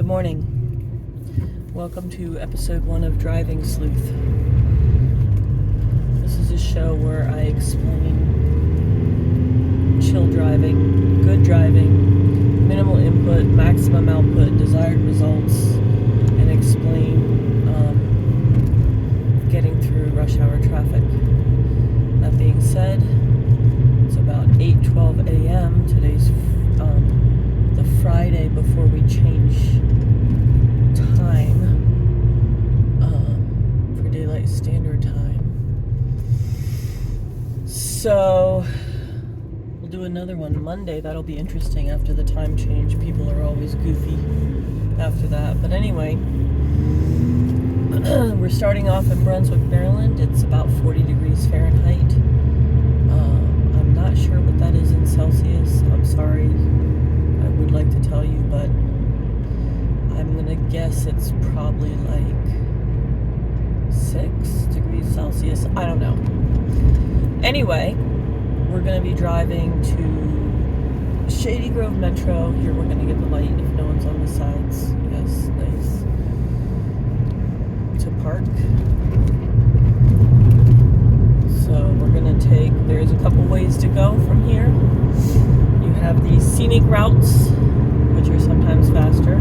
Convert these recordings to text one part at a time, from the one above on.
Good morning. Welcome to episode 1 of Driving Sleuth. This is a show where I explain chill driving, good driving, minimal input, maximum output, desired results, and explain getting through rush hour traffic. That being said, it's about 8:12 a.m. Today's the Friday before we change time for Daylight Standard Time. So we'll do another one Monday. That'll be interesting after the time change. People are always goofy after that. But anyway, we're starting off in Brunswick, Maryland. It's about 40 degrees Fahrenheit. I'm not sure what that is in Celsius. I'm sorry. I would like to tell you, but I'm going to guess it's probably like 6 degrees Celsius. I don't know. Anyway, we're going to be driving to Shady Grove Metro. Here we're going to get the light if no one's on the sides. Yes, nice. To park. So we're going to take, there's a couple ways to go from here. You have the scenic routes, which are sometimes faster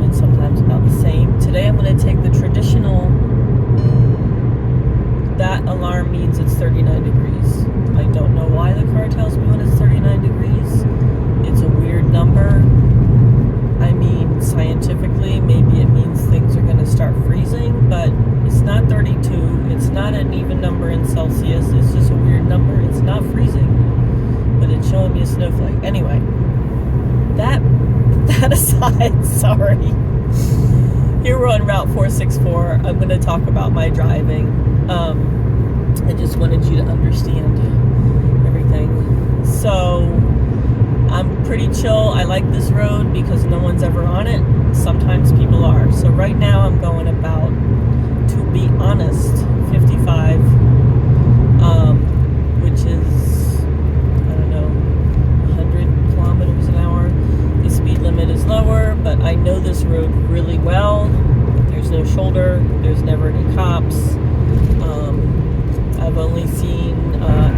and sometimes about the same. Today I'm going to take the traditional. That alarm means it's 39 degrees. I don't know why the car tells me when it's 39 degrees. It's a weird number. I mean, scientifically, maybe it means things are going to start freezing, but it's not 32. It's not an even number in Celsius. It's just a weird number. It's not freezing, but it's showing me a snowflake. Anyway, that aside, sorry. Here we're on Route 464. I'm going to talk about my driving. I just wanted you to understand everything. So, I'm pretty chill. I like this road because no one's ever on it. Sometimes people are. So right now I'm going about, to be honest, 55, which is, I don't know, 100 kilometers an hour. The speed limit is lower, but I know this road really well. There's no shoulder. There's never any cops. I've only seen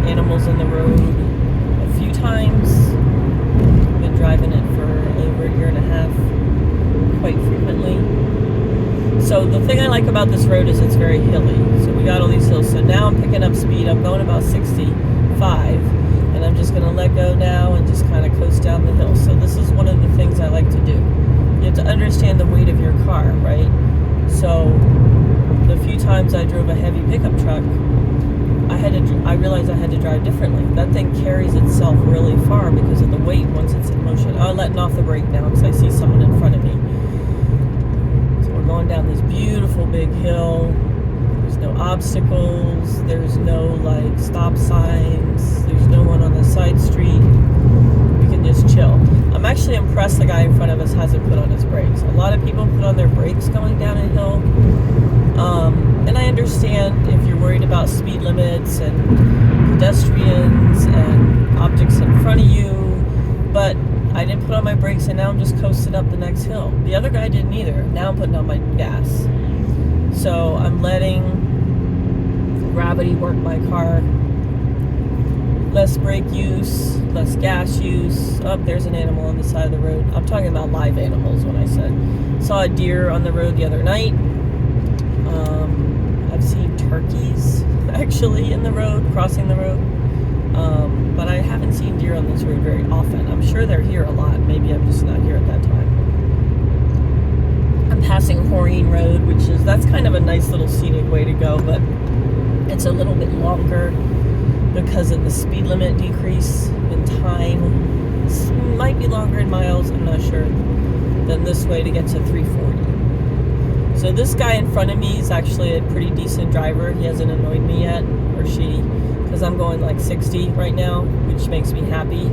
animals in the road a few times. Been driving it for over a year and a half, quite frequently. So the thing I like about this road is it's very hilly. So we got all these hills. So now I'm picking up speed. I'm going about 65, and I'm just going to let go now and just kind of coast down the hill. So this is one of the things I like to do. You have to understand the weight of your car, right? So the few times I drove a heavy pickup truck, I realized I had to drive differently. That thing carries itself really far because of the weight once it's in motion. I'm letting off the brake now because I see someone in front of me. So we're going down this beautiful big hill. There's no obstacles. There's no like stop signs. There's no one on the side street. We can just chill. I'm actually impressed the guy in front of us hasn't put on his brakes. A lot of people put on their brakes going down a hill. And I understand if you're worried about speed limits and pedestrians and objects in front of you, but I didn't put on my brakes and now I'm just coasting up the next hill. The other guy didn't either. Now I'm putting on my gas. So I'm letting gravity work my car. Less brake use, less gas use. Oh, there's an animal on the side of the road. I'm talking about live animals when I said. Saw a deer on the road the other night. I've seen turkeys actually in the road, crossing the road. But I haven't seen deer on this road very often. I'm sure they're here a lot. Maybe I'm just not here at that time. I'm passing Horine Road, that's kind of a nice little scenic way to go, but it's a little bit longer because of the speed limit decrease in time. It might be longer in miles, I'm not sure, than this way to get to 340. So this guy in front of me is actually a pretty decent driver. He hasn't annoyed me yet, or she, because I'm going like 60 right now, which makes me happy.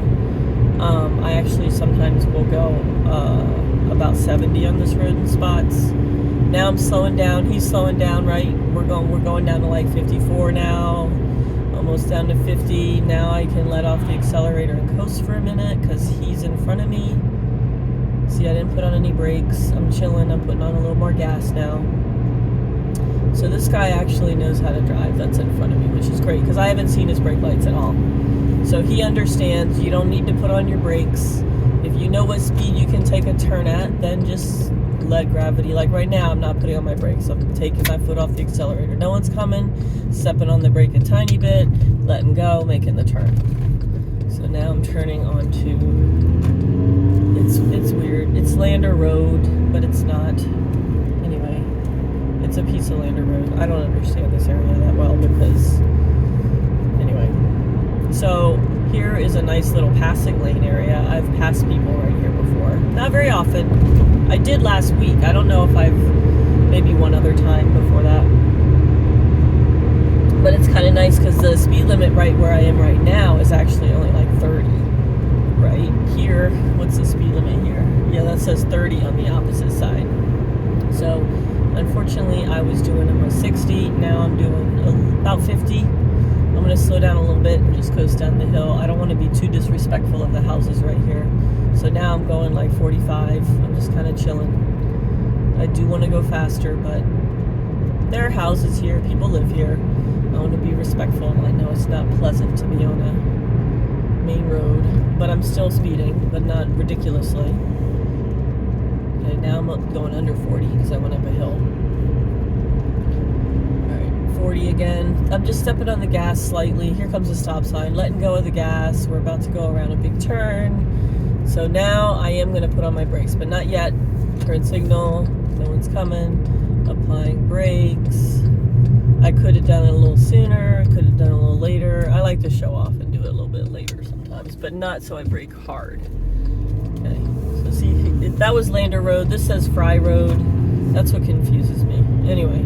I actually sometimes will go about 70 on this road in spots. Now I'm slowing down. He's slowing down, right? We're going down to like 54 now. Almost down to 50. Now I can let off the accelerator and coast for a minute because he's in front of me. See See, I didn't put on any brakes. I'm chilling. I'm putting on a little more gas now. So this guy actually knows how to drive that's in front of me, which is great because I haven't seen his brake lights at all. So he understands you don't need to put on your brakes. If you know what speed you can take a turn at, then just let gravity. Like right now, I'm not putting on my brakes. I'm taking my foot off the accelerator. No one's coming. Stepping on the brake a tiny bit, letting go, making the turn. So now I'm turning onto, it's weird. It's Lander Road, but it's not. Anyway, it's a piece of Lander Road. I don't understand this area that well because, anyway. So here is a nice little passing lane area. I've passed people right here before. Not very often. I did last week. I don't know if I've, maybe one other time before that. But it's kind of nice because the speed limit right where I am right now is actually only like 30. Right here, what's the speed limit here? Yeah, that says 30 on the opposite side. So unfortunately I was doing almost 60. Now I'm doing about 50. I'm going to slow down a little bit and just coast down the hill. I don't want to be too disrespectful of the houses right here. So now I'm going like 45. I'm just kind of chilling. I do want to go faster, but there are houses here. People live here. I want to be respectful. I know it's not pleasant to be on a main road, but I'm still speeding, but not ridiculously. Okay, now I'm going under 40 because I went up a hill. 40 again. I'm just stepping on the gas slightly. Here comes a stop sign. Letting go of the gas. We're about to go around a big turn. So now I am going to put on my brakes, but not yet. Turn signal. No one's coming. Applying brakes. I could have done it a little sooner. Could have done it a little later. I like to show off and do it a little bit later sometimes, but not so I brake hard. Okay. So see, that was Lander Road. This says Fry Road. That's what confuses me. Anyway.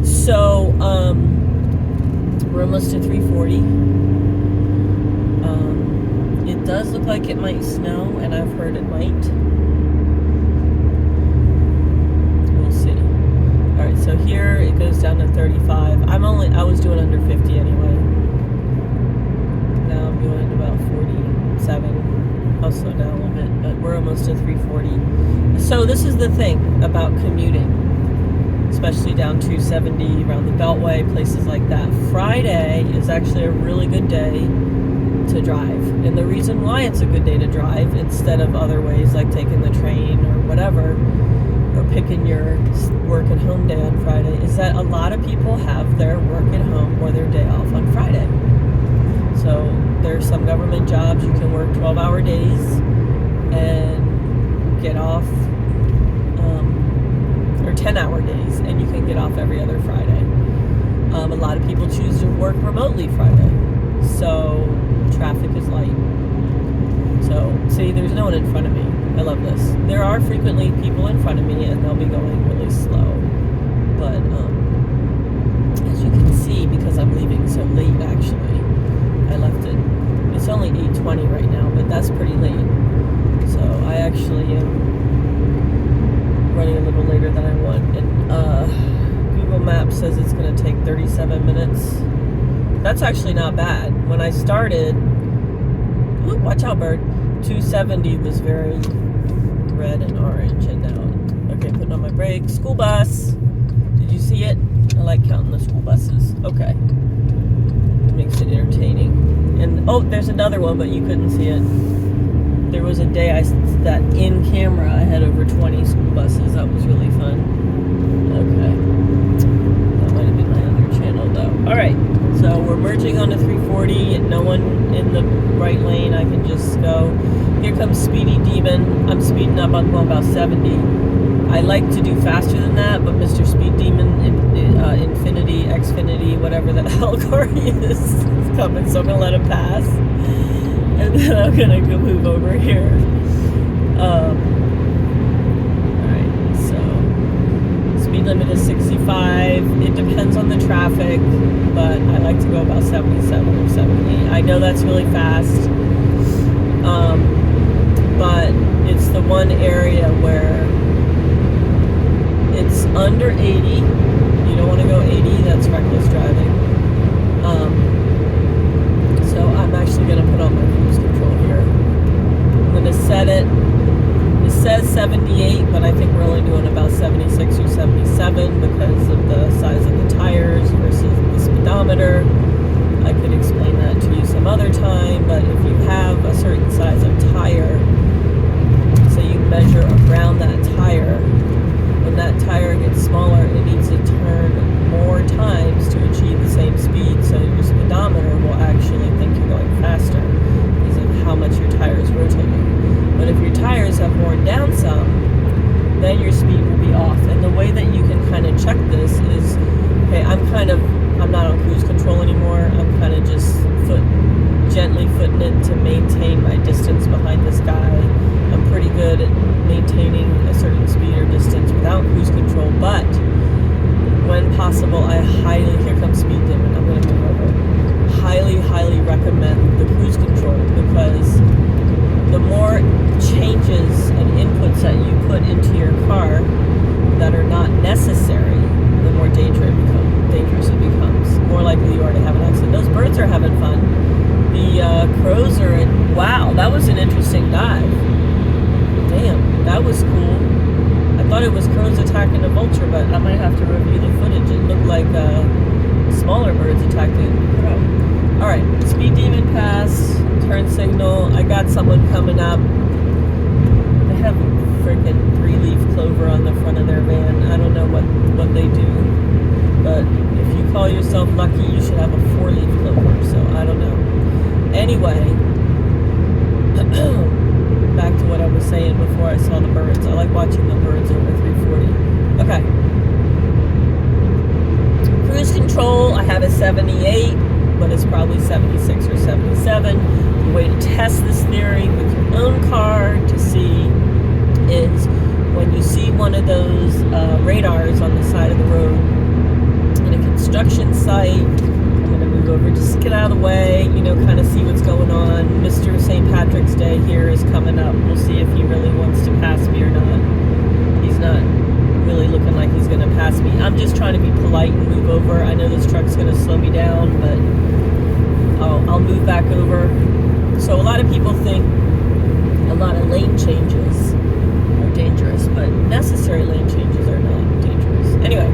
So, we're almost to 340. It does look like it might snow, and I've heard it might. We'll see. Alright, so here it goes down to 35. I was doing under 50 anyway. Now I'm doing about 47. I'll slow down a little bit, but we're almost to 340. So this is the thing about commuting. Especially down 270 around the Beltway, places like that. Friday is actually a really good day to drive. And the reason why it's a good day to drive instead of other ways like taking the train or whatever, or picking your work at home day on Friday, is that a lot of people have their work at home or their day off on Friday. So there's some government jobs you can work 12-hour days and get off, or 10-hour days, and you can get off every other Friday. A lot of people choose to work remotely Friday, so traffic is light. So, see, there's no one in front of me. I love this. There are frequently people in front of me, and they'll be going really slow. But, as you can see, because I'm leaving so late, actually, I left it. It's only 8:20 right now, but that's pretty late. So, I actually am running a little later than I want, and Google Maps says it's going to take 37 minutes. That's actually not bad. When I started, ooh, watch out, bird, 270 was very red and orange, and now, okay, putting on my brakes. School bus. Did you see it? I like counting the school buses. Okay. It makes it entertaining. And, oh, there's another one, but you couldn't see it. There was a day that in camera I had over 20 school buses. That was really fun. Okay. That might have been my other channel though. Alright, so we're merging onto 340 and no one in the right lane. I can just go. Here comes Speedy Demon. I'm speeding up. I'm going about 70. I like to do faster than that, but Mr. Speed Demon, Infinity, Xfinity, whatever the hell car he is coming, so I'm going to let him pass. And then I'm gonna go move over here. Alright, so speed limit is 65. It depends on the traffic, but I like to go about 77 or 70. I know that's really fast, but it's the one area where it's under 80. You don't want to go 80, that's reckless driving. So I'm actually going to put on my cruise control here. I'm going to set it. The says 78, but I think we're only doing about 76 or 77 because of the size of the tires versus the speedometer. I could explain that to you some other time, but if you have a certain size of tire, so you measure around that tire, when that tire gets smaller, it needs to turn more times to achieve the same speed, so your speedometer will actually think you're going faster because of how much your tire is rotating. But if your tires have worn down some, then your speed will be off. And the way that you can kind of check this is, okay, I'm not on cruise control anymore. I'm kind of just gently footing it to maintain my distance behind this guy. I'm pretty good at maintaining a certain speed or distance without cruise control, but when possible, here comes speed limit. I'm going to move over. Highly recommend the cruise control, because the more changes and inputs that you put into your car that are not necessary, the more dangerous it becomes. More likely you are to have an accident. Those birds are having fun. The crows are wow, that was an interesting dive. Damn, that was cool. I thought it was crows attacking a vulture, but I might have to review the footage. It looked like smaller birds attacking a crow. Alright, Speed Demon Pass, turn signal. I got someone coming up. They have freaking 3-leaf clover on the front of their van. I don't know what they do, but if you call yourself lucky, you should have a 4-leaf clover, so I don't know. Anyway, back to what I was saying before I saw the birds. I like watching the birds over 340. Okay. Cruise control, I have a 78, but it's probably 76 or 77. The way to test this theory with your own car to see is when you see one of those radars on the side of the road in a construction site. I'm going to move over, just get out of the way, kind of see what's going on. Mr. St. Patrick's Day here is coming up. We'll see if he really wants to pass me or not. He's not really looking like he's going to pass me. I'm just trying to be polite and move over. I know this truck's going to slow me down, but I'll move back over. So a lot of people think a lot of lane changes are dangerous, but necessary lane changes are not dangerous. Anyway,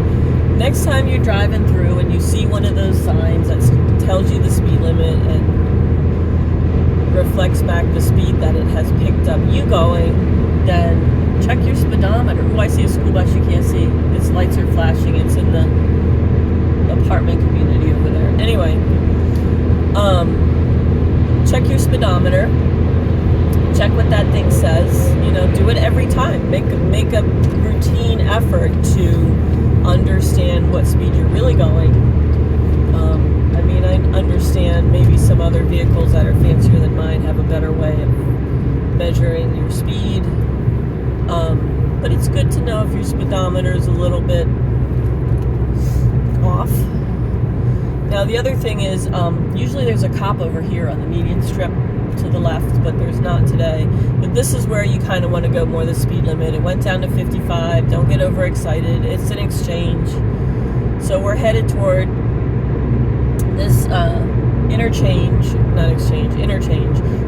next time you're driving through and you see one of those signs that tells you the speed limit and reflects back the speed that it has picked up you going, then check your speedometer. Oh, I see a school bus you can't see. Its lights are flashing. It's in the apartment community over there. Anyway, check your speedometer. Check what that thing says. Do it every time. Make a routine effort to understand what speed you're really going. I understand maybe some other vehicles that are fancier than mine have a better way of measuring your speed. But it's good to know if your speedometer is a little bit off. Now the other thing is, usually there's a cop over here on the median strip to the left, but there's not today. But this is where you kind of want to go more the speed limit. It went down to 55. Don't get overexcited. It's an exchange. So we're headed toward this interchange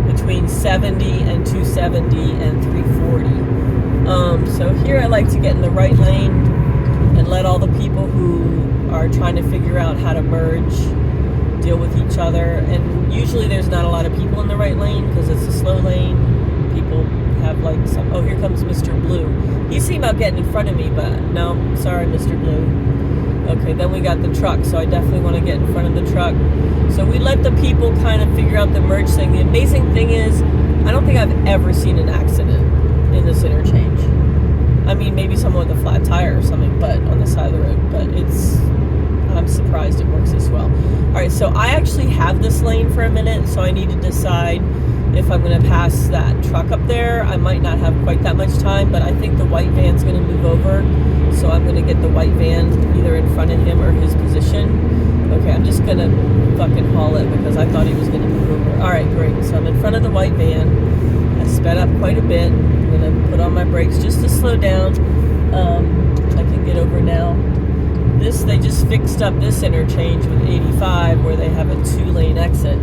between 70 and 270 and 340. So here I like to get in the right lane and let all the people who are trying to figure out how to merge deal with each other. And usually there's not a lot of people in the right lane because it's a slow lane. People have oh, here comes Mr. Blue. He's thinking about getting in front of me, but no, sorry, Mr. Blue. Okay, then we got the truck, so I definitely want to get in front of the truck. So we let the people kind of figure out the merge thing. The amazing thing is, I don't think I've ever seen an accident in this interchange. I mean, maybe someone with a flat tire or something, but on the side of the road. But I'm surprised it works this well. All right, so I actually have this lane for a minute, so I need to decide if I'm going to pass that truck up there. I might not have quite that much time, but I think the white van's going to move over, so I'm going to get the white van either in front of him or his position. Okay, I'm just going to fucking haul it because I thought he was going to move over. All right, great. So I'm in front of the white van. I sped up quite a bit. I'm going to put on my brakes just to slow down. I can get over now. They just fixed up this interchange with 85 where they have a 2-lane exit.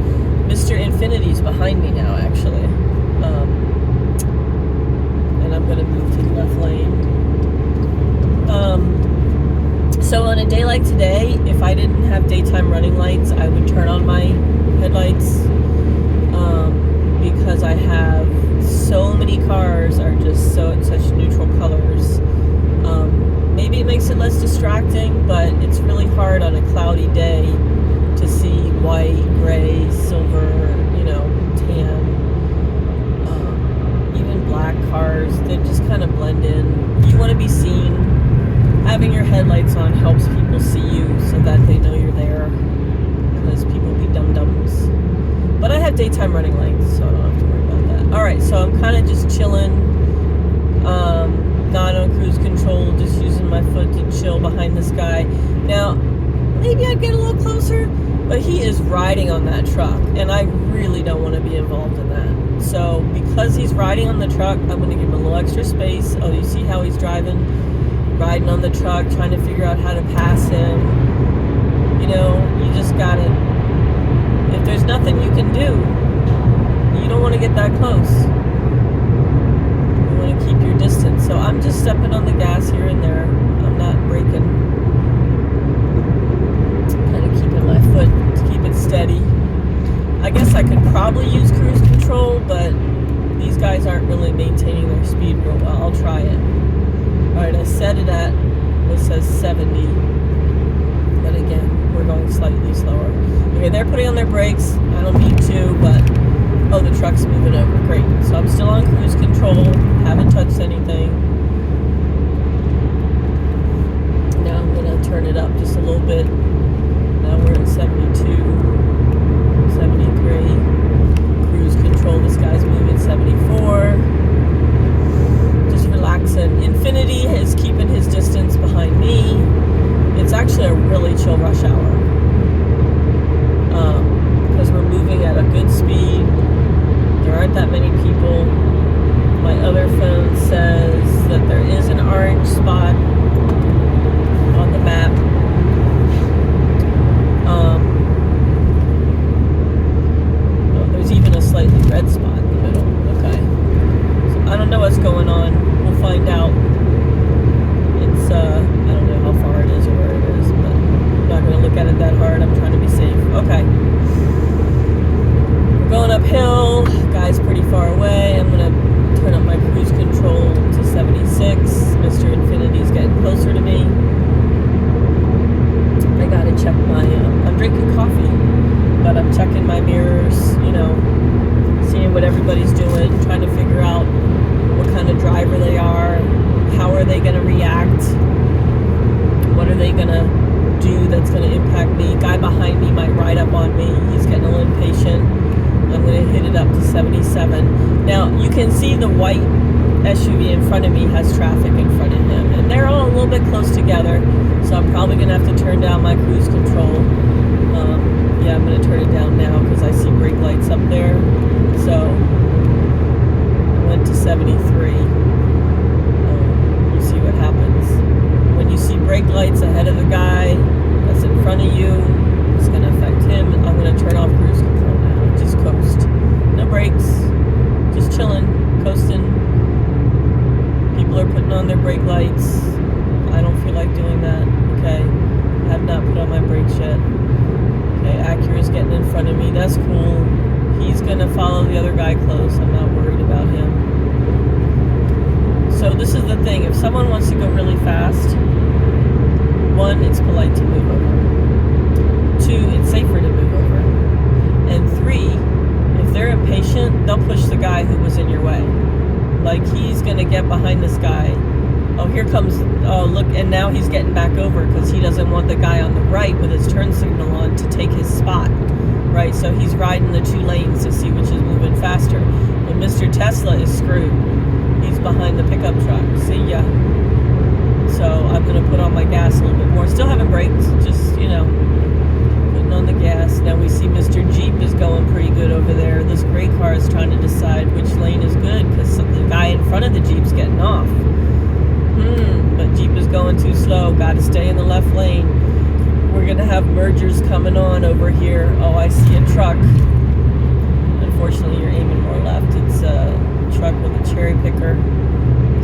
Mr. Infinity's behind me now, actually. And I'm going to move day like today, if I didn't have daytime running lights, I would turn on my headlights, because I have so many cars are just such neutral colors. Maybe it makes it less distracting, but it's really hard on a cloudy day to see white, gray, silver, tan, even black cars. They just kind of blend in. You want to be seen. Having your headlights on helps people see you so that they know you're there, because people be dum-dums. But I have daytime running lights, so I don't have to worry about that. Alright, so I'm kind of just chilling, not on cruise control, just using my foot to chill behind this guy. Now, maybe I'd get a little closer, but he is riding on that truck, and I really don't want to be involved in that. So, because he's riding on the truck, I'm going to give him a little extra space. Oh, you see how he's riding on the truck, trying to figure out how to pass him. You just got it. If there's nothing you can do, you don't want to get that close. You want to keep your distance. So I'm just stepping on the gas here and there. I'm not braking. Kind of keeping my foot to keep it steady. I guess I could probably use cruise control, but these guys aren't really maintaining their speed real well. I'll try it. Alright, I set it at, it says 70. But again, we're going slightly slower. Okay, they're putting on their brakes. I don't need to, but oh, the truck's moving over. Great. So I'm still on cruise control. Haven't touched anything. Now I'm going to turn it up just a little bit. Now we're at 72, 73. Cruise control. This guy's moving 74. Just relaxing. Infiniti is keeping his distance behind me. It's actually a really chill rush hour. Because we're moving at a good speed. There aren't that many people. My other phone says that there is an orange spot on the map. There's even a slightly red spot in the middle. Okay. So I don't know what's going on. We'll find out. It's, I don't know how far it is or where it is, but I'm not going to look at it that hard. I'm trying to be safe. Okay. We're going uphill. Guy's pretty far away. I'm going to turn up my cruise control to 76. Mr. Infiniti's getting closer to me. I got to check my, I'm drinking coffee, but I'm checking my mirrors, seeing what everybody's doing, trying to figure out what kind of driver they are, how are they going to react, what are they going to do that's going to impact me. Guy behind me might ride up on me. He's getting a little impatient. I'm going to hit it up to 77. Now, you can see the white SUV in front of me has traffic in front of him, and they're all a little bit close together, so I'm probably going to have to turn down my cruise control. Yeah, I'm going to turn it down now because I see brake lights up there. So, I went to 73. You see what happens. When you see brake lights ahead of the guy that's in front of you, it's going to affect him. I'm going to turn off cruise control now. Just coast. No brakes. Just chilling, coasting. People are putting on their brake lights. I don't feel like doing that. Okay. I have not put on my brakes yet. Okay, Acura's getting in front of me. That's cool. He's going to follow the other guy close. I'm not worried about him. So this is the thing. If someone wants to go really fast, one, it's polite to move over. Two, it's safer to move over. And three, if they're impatient, they'll push the guy who was in your way. Like, he's going to get behind this guy. Oh, here comes, oh, look, and now he's getting back over because he doesn't want the guy on the right with his turn signal on to take his spot, right? So he's riding the two lanes to see which is moving faster. But Mr. Tesla is screwed. He's behind the pickup truck. See ya. So I'm going to put on my gas a little bit more. Still haven't braked, just, putting on the gas. Now we see Mr. Jeep is going pretty good over there. This gray car is trying to decide which lane is good because the guy in front of the Jeep's getting off. But Jeep is going too slow. Got to stay in the left lane. We're going to have mergers coming on over here. Oh, I see a truck. Unfortunately, you're aiming more left. It's a truck with a cherry picker,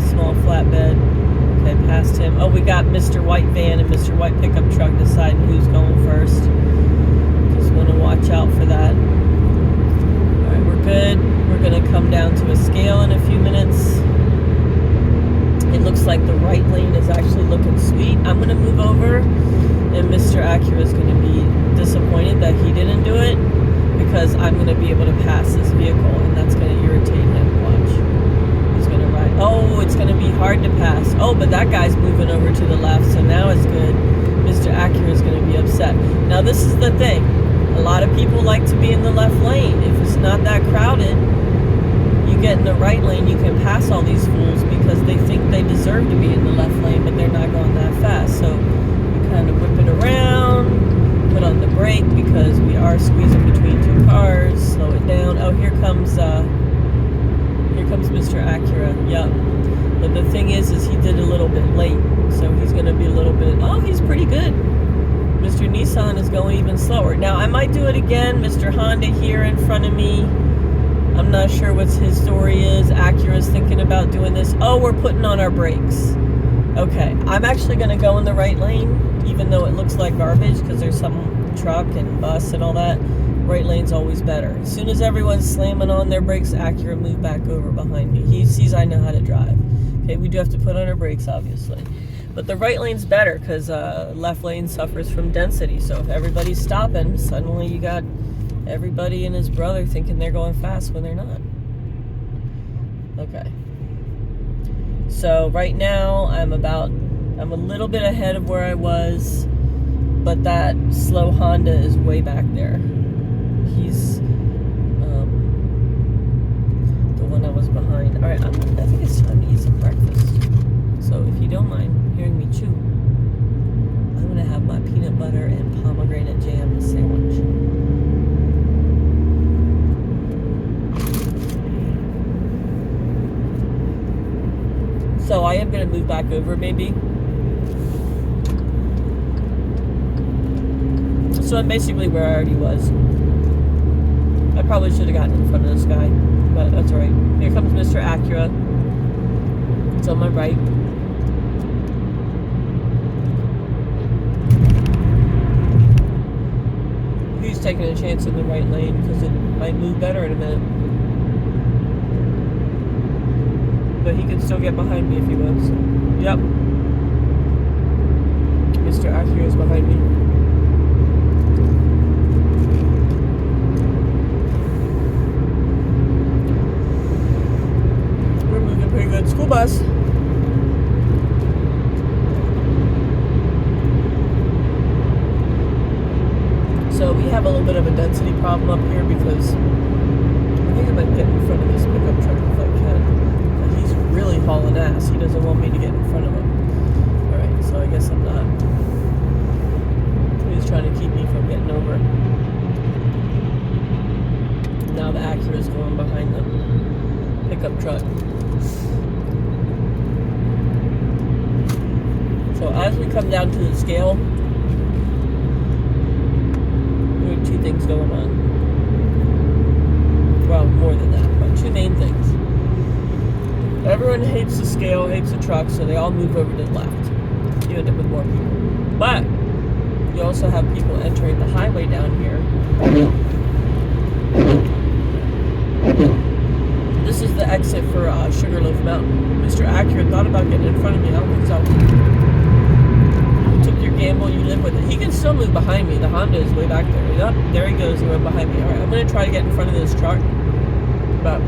small flatbed. I passed him. Oh, we got Mr. White van and Mr. White pickup truck deciding who's going first. Just want to watch out for that. Alright, we're good. We're going to come down to a scale in a few minutes. It looks like the right lane is actually looking sweet. I'm going to move over, and Mr. Acura is going to be disappointed that he didn't do it, because I'm going to be able to pass this vehicle, and that's going to irritate him. Watch. He's going to ride. Oh, it's going to be hard to pass. Oh, but that guy's moving over to the left, so now it's good. Mr. Acura is going to be upset. Now, this is the thing. A lot of people like to be in the left lane. If it's not that crowded, you get in the right lane, you can pass all these fools because they think they deserve to be in the left lane, but they're not going that fast. So you kind of whip it around, put on the brake because we are squeezing between two cars. Slow it down. Oh, here comes Mr. Acura. Yep. But the thing is he did a little bit late, so he's going to be a little bit. Oh, he's pretty good. Mr. Nissan is going even slower. Now I might do it again. Mr. Honda here in front of me. I'm not sure what his story is. Acura's thinking about doing this. Oh, we're putting on our brakes. Okay, I'm actually going to go in the right lane, even though it looks like garbage, because there's some truck and bus and all that. Right lane's always better. As soon as everyone's slamming on their brakes, Acura move back over behind me. He sees I know how to drive. Okay, we do have to put on our brakes, obviously. But the right lane's better, because left lane suffers from density. So if everybody's stopping, suddenly you got everybody and his brother thinking they're going fast when they're not. Okay. So right now I'm a little bit ahead of where I was, but that slow Honda is way back there. He's the one I was behind. All right, I think it's time to eat some breakfast. So if you don't mind hearing me chew, I'm gonna have my peanut butter and pomegranate jam sandwich. So I am going to move back over maybe. So I'm basically where I already was. I probably should have gotten in front of this guy, but that's alright. Here comes Mr. Acura. It's on my right. He's taking a chance in the right lane because it might move better in a minute. But he can still get behind me if he wants. Yep. Mr. Acura is behind me. We're moving pretty good. School bus. So we have a little bit of a density problem up here because I think I might get in front of this pickup truck if I can. He's really hauling ass. He doesn't want me to get in front of him. Alright, so I guess I'm not. He's trying to keep me from getting over. Now the Acura's going behind the pickup truck. So as we come down to the scale, there are two things going on. Well, more than that, but two main things. Everyone hates the scale, hates the truck, so they all move over to the left. You end up with more people. But you also have people entering the highway down here. This is the exit for Sugarloaf Mountain. Mr. Acura thought about getting in front of me. I don't think so. You took your gamble, you live with it. He can still move behind me. The Honda is way back there. Yep, there he goes. He went behind me. Alright, I'm going to try to get in front of this truck. But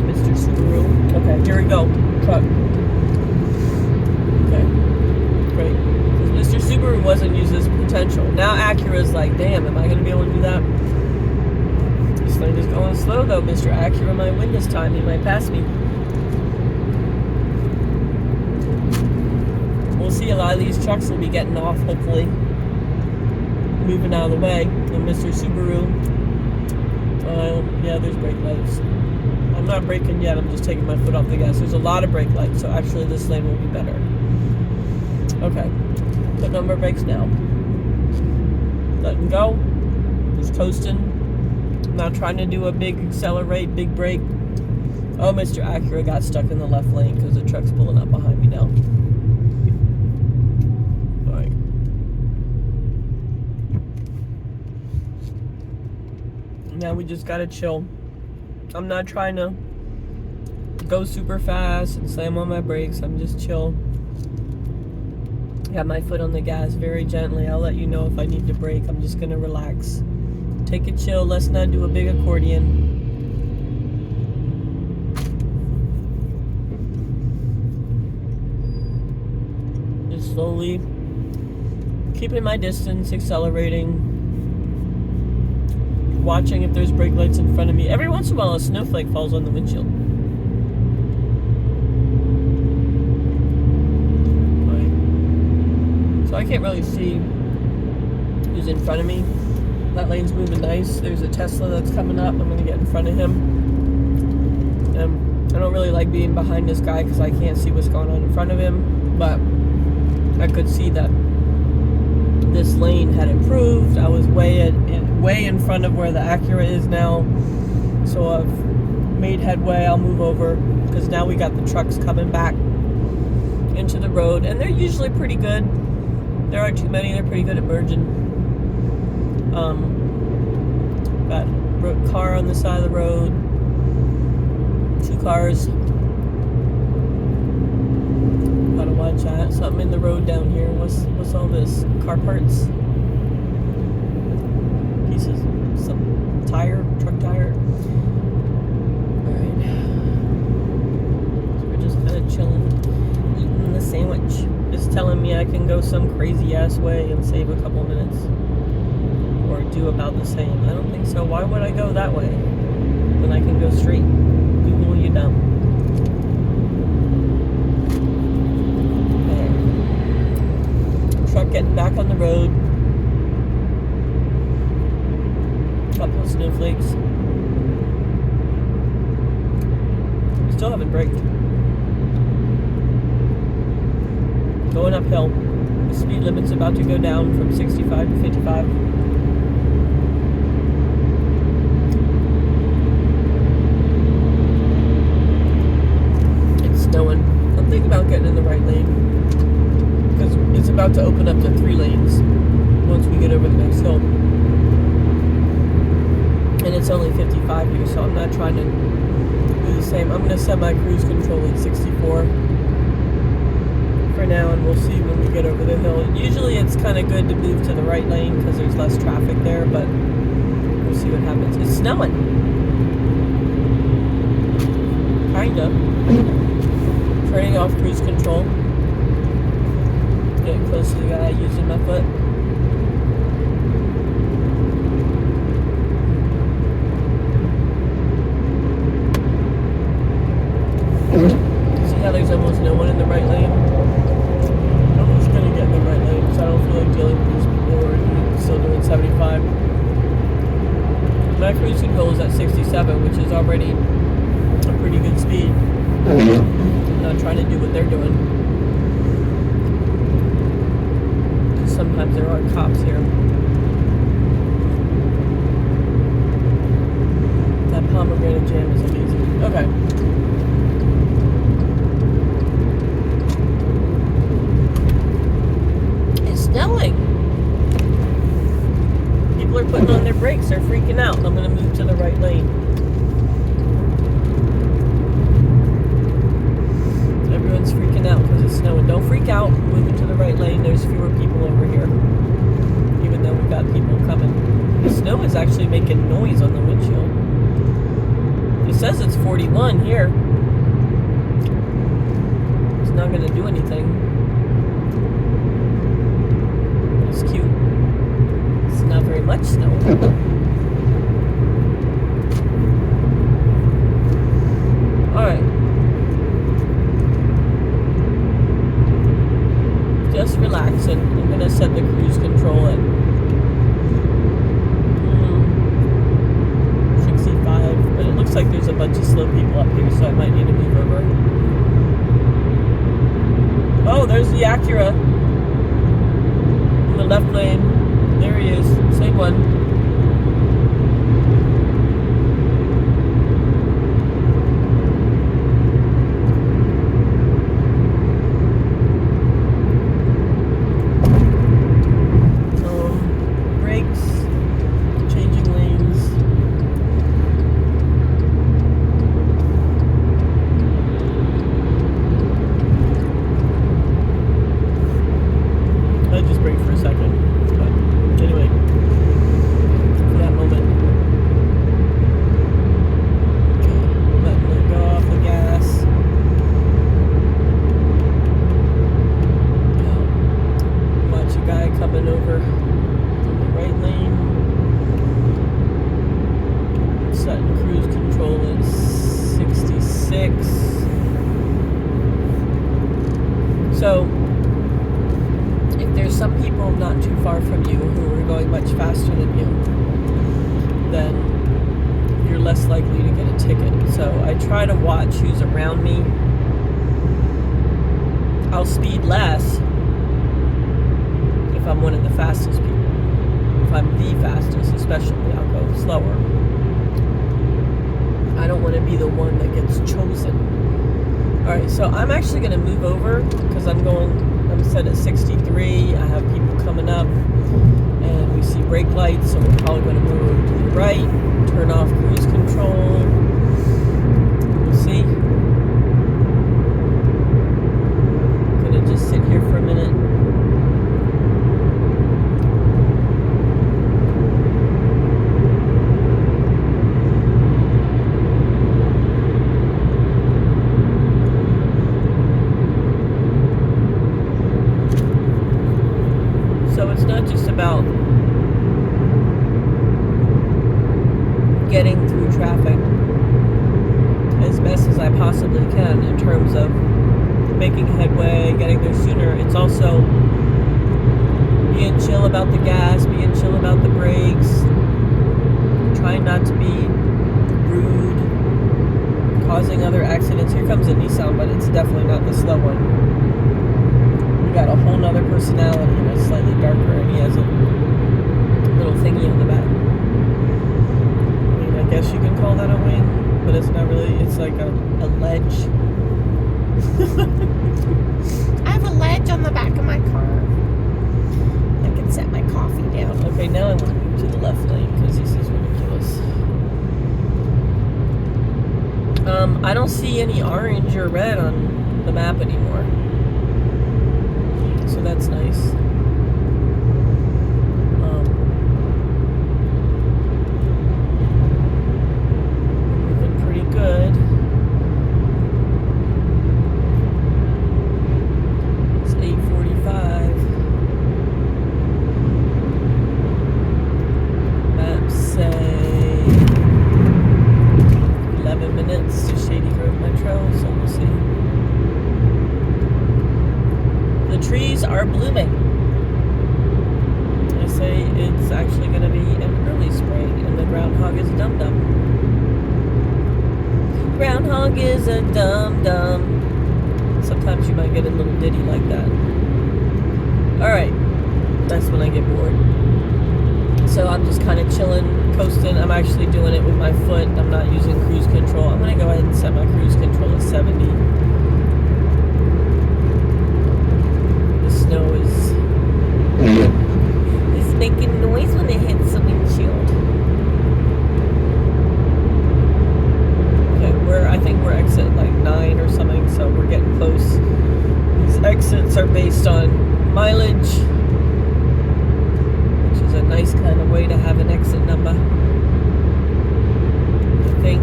Mr. Subaru. Okay, here we go. Truck. Okay. Great. Because Mr. Subaru wasn't using his potential. Now Acura's like, damn, am I going to be able to do that? This thing is going slow though. Mr. Acura might win this time. He might pass me. We'll see. A lot of these trucks will be getting off, hopefully. Moving out of the way. And Mr. Subaru. Yeah, there's brake lights. I'm not braking yet, I'm just taking my foot off the gas. There's a lot of brake lights, so actually this lane will be better. Okay, putting on my brakes now. Letting go. Just coasting. I'm not trying to do a big accelerate, big brake. Oh, Mr. Acura got stuck in the left lane because the truck's pulling up behind me now. Alright. Now we just gotta chill. I'm not trying to go super fast and slam on my brakes. I'm just chill. Got my foot on the gas very gently. I'll let you know if I need to brake. I'm just gonna relax. Take it chill. Let's not do a big accordion. Just slowly keeping my distance, accelerating, watching if there's brake lights in front of me. Every once in a while a snowflake falls on the windshield. So I can't really see who's in front of me. That lane's moving nice. There's a Tesla that's coming up. I'm going to get in front of him. I don't really like being behind this guy because I can't see what's going on in front of him. But I could see that this lane had improved. I was way in front of where the Acura is now. So I've made headway. I'll move over because now we got the trucks coming back into the road. And they're usually pretty good. There aren't too many. They're pretty good at merging. Got a car on the side of the road. 2 cars. Gotta watch out. Something in the road down here. What's all this? Car parts? Pieces? Some tire? Truck tire? Alright. So we're just kind of chilling. Eating the sandwich. It's telling me I can go some crazy ass way and save a couple minutes. Or do about the same. I don't think so. Why would I go that way when I can go straight? Google, you dumb. Okay. Truck getting back on the road. Couple of snowflakes. Still haven't braked. Going uphill. The speed limit's about to go down from 65 to 55. It's snowing. I'm thinking about getting in the right lane because it's about to open up to 3 lanes once we get over the next hill. And it's only 55 here, so I'm not trying to do the same. I'm going to set my cruise control at 64. For now, and we'll see when we get over the hill. Usually it's kind of good to move to the right lane because there's less traffic there, but we'll see what happens. It's snowing. Kinda. Turning off cruise control. Getting close to the guy using my foot. See how there's almost no one in the right lane? Get in the right lane because I don't feel like dealing with these people who are still doing 75. My cruise control is at 67, which is already a pretty good speed. I'm not trying to do what they're doing. Sometimes there are cops here. That pomegranate jam is amazing. Okay. Snowing. People are putting on their brakes. They're freaking out. I'm going to move to the right lane. Everyone's freaking out because it's snowing. Don't freak out. Moving to the right lane. There's fewer people over here. Even though we've got people coming. The snow is actually making noise on the windshield. It says it's 41 here. It's not going to do anything. Cute. It's not very much snow. Alright. Just relaxing. I'm gonna set the cruise control at 65, but it looks like there's a bunch of slow people up here, so I might need to move over. Oh, there's the Acura. In the left lane. There he is. Same one. 6. So if there's some people not too far from you who are going much faster than you, then you're less likely to get a ticket. So I try to watch who's around me. I'll speed less if I'm one of the fastest people. If I'm the fastest, especially, I'll go slower. I don't want to be the one that gets chosen. Alright, so I'm actually going to move over because I'm set at 63. I have people coming up and we see brake lights, so we're probably going to move over to the right, turn off cruise control. We'll see. I'm going to just sit here for a minute. About getting through traffic as best as I possibly can in terms of making headway, getting there sooner. It's also being chill about the gas, being chill about the brakes, trying not to be rude, causing other accidents. Here comes a Nissan, but it's definitely not the slow one. Got a whole nother personality and it's slightly darker, and he has a little thingy on the back. I mean, I guess you can call that a wing, but it's not really. It's like a ledge. I have a ledge on the back of my car. I can set my coffee down. Okay, now I want to move to the left lane because this is ridiculous. I don't see any orange or red on the map anymore. So that's nice. Moving pretty good. It's 8:45. Maps say 11 minutes to Shady Grove Metro, so we'll see. The trees are blooming. They say it's actually going to be an early spring, and the groundhog is a dum-dum. Groundhog is a dum-dum. Sometimes you might get a little ditty like that. Alright, that's when I get bored. So I'm just kind of chilling, coasting. I'm actually doing it with my foot. I'm not using cruise control. I'm going to go ahead and set my cruise control at 70. Snow is making noise when it hits the windshield. Okay, I think we're exit like 9 or something, so we're getting close. These exits are based on mileage, which is a nice kind of way to have an exit number. I think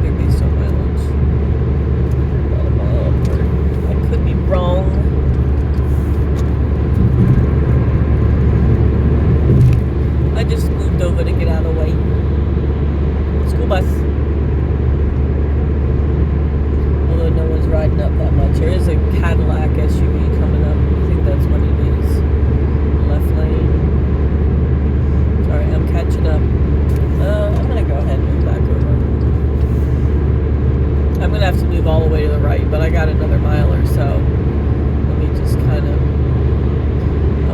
they're based on mileage. About a mile upward. I could be wrong. I just moved over to get out of the way. School bus. Although no one's riding up that much. There is a Cadillac SUV coming up. I think that's what it is. Left lane. Alright, I'm catching up. I'm going to go ahead and move back over. I'm going to have to move all the way to the right, but I got another mile or so. Let me just kind of...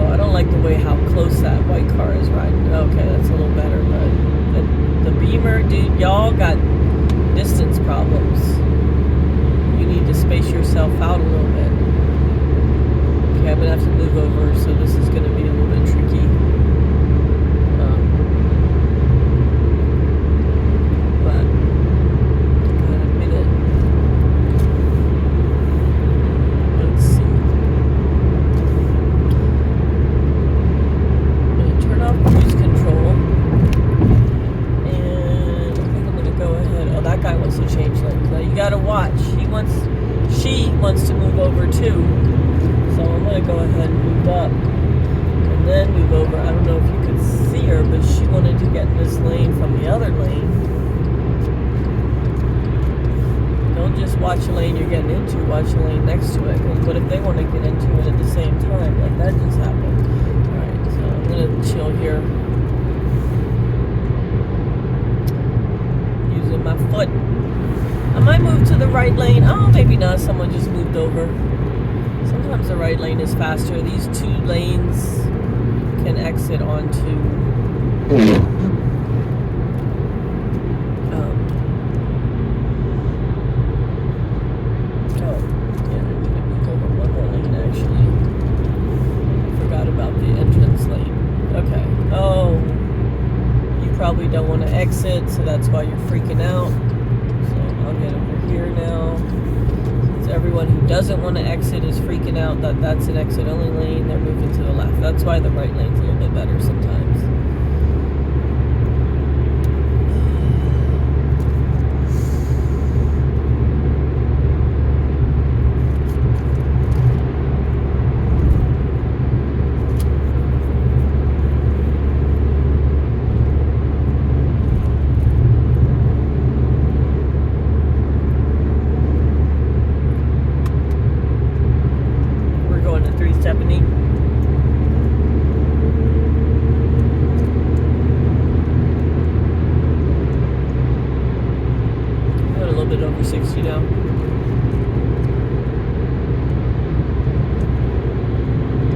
I don't like the way how close that white car is riding. Okay, that's a little better, but the Beamer, dude, y'all got distance problems. You need to space yourself out a little bit. Okay, I'm going to have to move over, so this is going to be a little bit tricky. But, got a minute. Let's see. Cruise control, and I think I'm gonna go ahead. Oh, that guy wants to change lanes. Now you gotta watch. She wants to move over too. So I'm gonna go ahead and move up, and then move over. I don't know if you could see her, but she wanted to get in this lane from the other lane. Don't don't just watch the lane you're getting into, watch the lane next to it. Because what if they want to get into it at the same time? Like that just happened. Alright, so I'm going to chill here. Using my foot. I might move to the right lane. Oh, maybe not. Someone just moved over. Sometimes the right lane is faster. These two lanes can exit onto probably don't want to exit, so that's why you're freaking out. So I'll get over here now. Since everyone who doesn't want to exit is freaking out that that's an exit only lane, they're moving to the left. That's why the right lane's a little bit better sometimes. Over 60 now.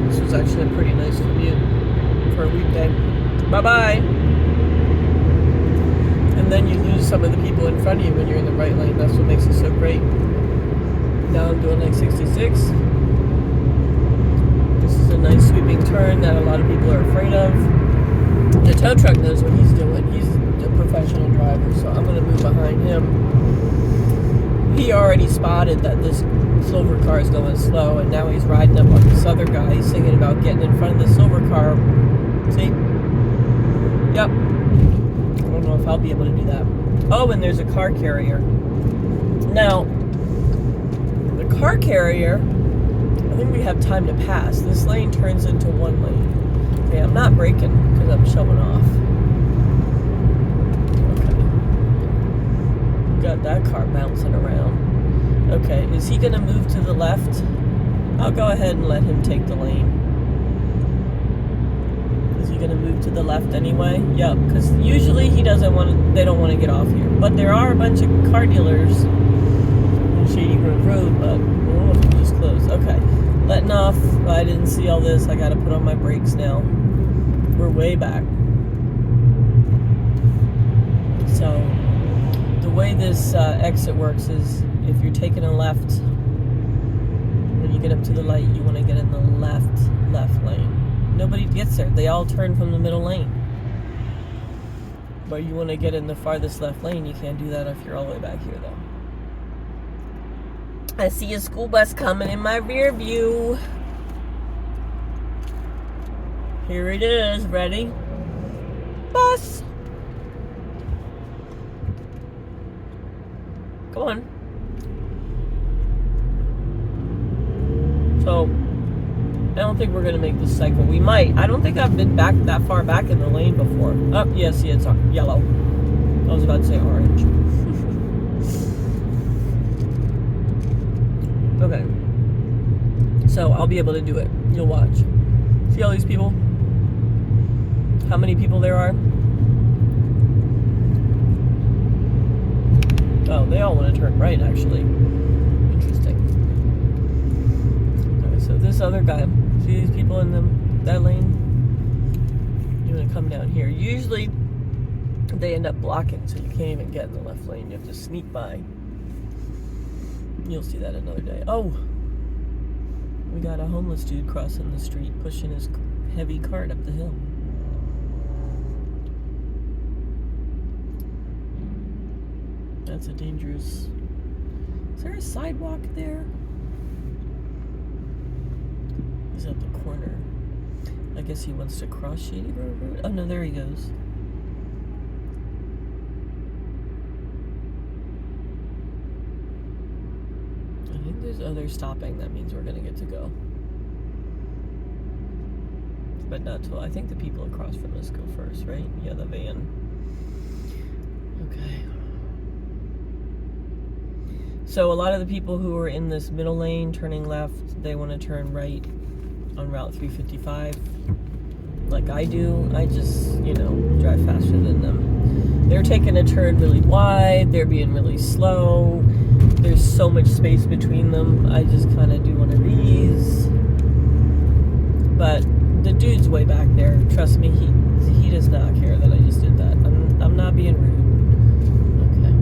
This was actually a pretty nice commute for a weekday. Bye-bye. And then you lose some of the people in front of you when you're in the right lane. That's what makes it so great. Now I'm doing like 66. This is a nice sweeping turn that a lot of people are afraid of. The tow truck knows what he's doing. He's a professional driver, so I'm going to move behind him. He already spotted that this silver car is going slow, and now he's riding up on this other guy. He's thinking about getting in front of the silver car. See? Yep. I don't know if I'll be able to do that. Oh, and there's a car carrier. Now, the car carrier, I think we have time to pass. This lane turns into one lane. Okay, I'm not braking because I'm showing off. Got that car bouncing around. Okay, is he gonna move to the left? I'll go ahead and let him take the lane. Is he gonna move to the left anyway? Yep, because usually he doesn't want to, they don't want to get off here. But there are a bunch of car dealers on Shady Grove Road, but oh, it just closed. Okay, letting off. I didn't see all this. I gotta put on my brakes now. We're way back. So the way this exit works is if you're taking a left, when you get up to the light, you want to get in the left lane. Nobody gets there. They all turn from the middle lane. But you want to get in the farthest left lane. You can't do that if you're all the way back here, though. I see a school bus coming in my rear view. Here it is. Ready? Bus. Come on. So, I don't think we're going to make this cycle. We might. I don't think I've been back that far back in the lane before. Oh, yeah, see, it's yellow. I was about to say orange. Okay. So, I'll be able to do it. You'll watch. See all these people? How many people there are? Oh, they all want to turn right, actually. Interesting. Okay, so this other guy, see these people in that lane? You want to come down here. Usually, they end up blocking, so you can't even get in the left lane. You have to sneak by. You'll see that another day. Oh! We got a homeless dude crossing the street, pushing his heavy cart up the hill. That's a dangerous... Is there a sidewalk there? He's at the corner. I guess he wants to cross Shady Grove Road. Oh no, there he goes. I think there's other stopping. That means we're gonna get to go. But not till... I think the people across from us go first, right? Yeah, the van. Okay. So a lot of the people who are in this middle lane turning left, they want to turn right on Route 355. Like I do. I just, drive faster than them. They're taking a turn really wide. They're being really slow. There's so much space between them. I just kind of do one of these. But the dude's way back there. Trust me, he does not care that I just did that. I'm not being rude. Okay.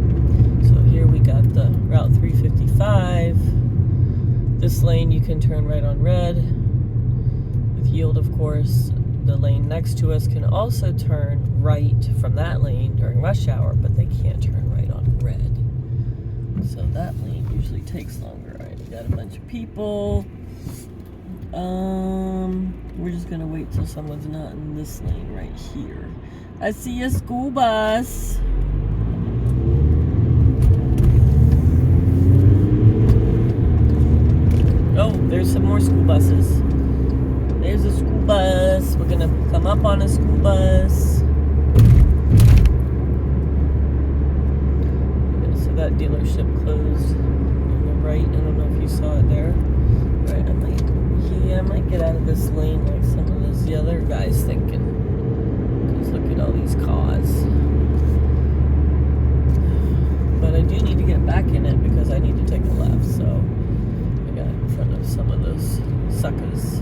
So here we got the Route 355. This lane you can turn right on red with yield, of course. The lane next to us can also turn right from that lane during rush hour, but they can't turn right on red. So that lane usually takes longer. All right, we got a bunch of people. We're just gonna wait till someone's not in this lane right here. I see a school bus. Oh, there's some more school buses. There's a school bus. We're gonna come up on a school bus. Okay, so that dealership closed on the right. I don't know if you saw it there. Right, I might get out of this lane like some of those the other guys thinking. Because look at all these cars. But I do need to get back in it because I need to take a left. So I got in front of some of those suckers.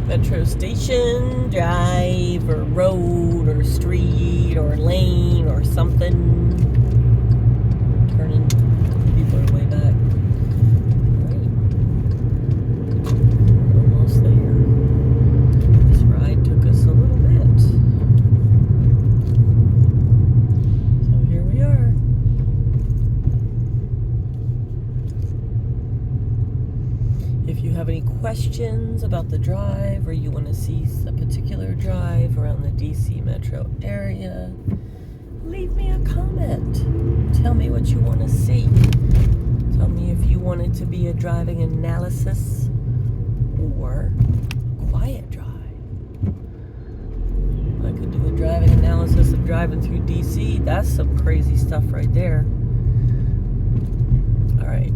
Metro station, drive, or road, or street, or lane, or something. Turning. People are way back. Right. We're almost there. This ride took us a little bit. So here we are. If you have any questions about the drive or you want to see a particular drive around the DC metro area, leave me a comment. Tell me what you want to see. Tell me if you want it to be a driving analysis or quiet drive. I could do a driving analysis of driving through DC. That's some crazy stuff right there. All right.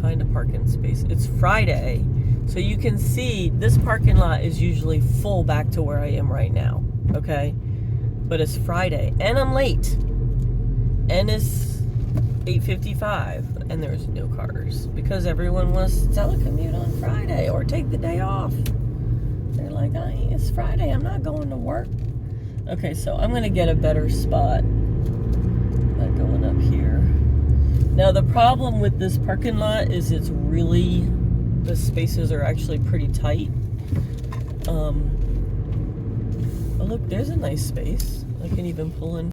Find a parking space. It's Friday, so you can see this parking lot is usually full back to where I am right now, okay? But it's Friday, and I'm late, and it's 8:55, and there's no cars, because everyone wants to telecommute on Friday, or take the day off. They're like, it's Friday, I'm not going to work. Okay, so I'm gonna get a better spot by going up here. Now the problem with this parking lot is the spaces are actually pretty tight. Oh look, there's a nice space. I can even pull in